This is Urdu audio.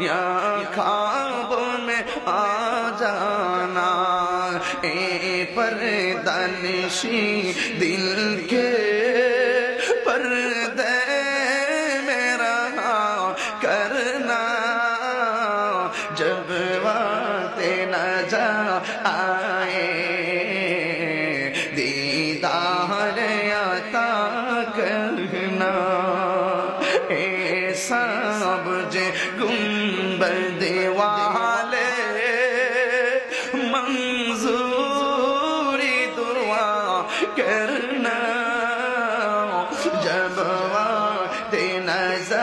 یا خواب میں آ جانا، اے پردہ نشین دل کے پردے میں رہا کرنا، جب وقت نجا آئے دیدار عطا کرنا، اے سبز گنبد والے منظوری دعا کرنا، جب وقت نظر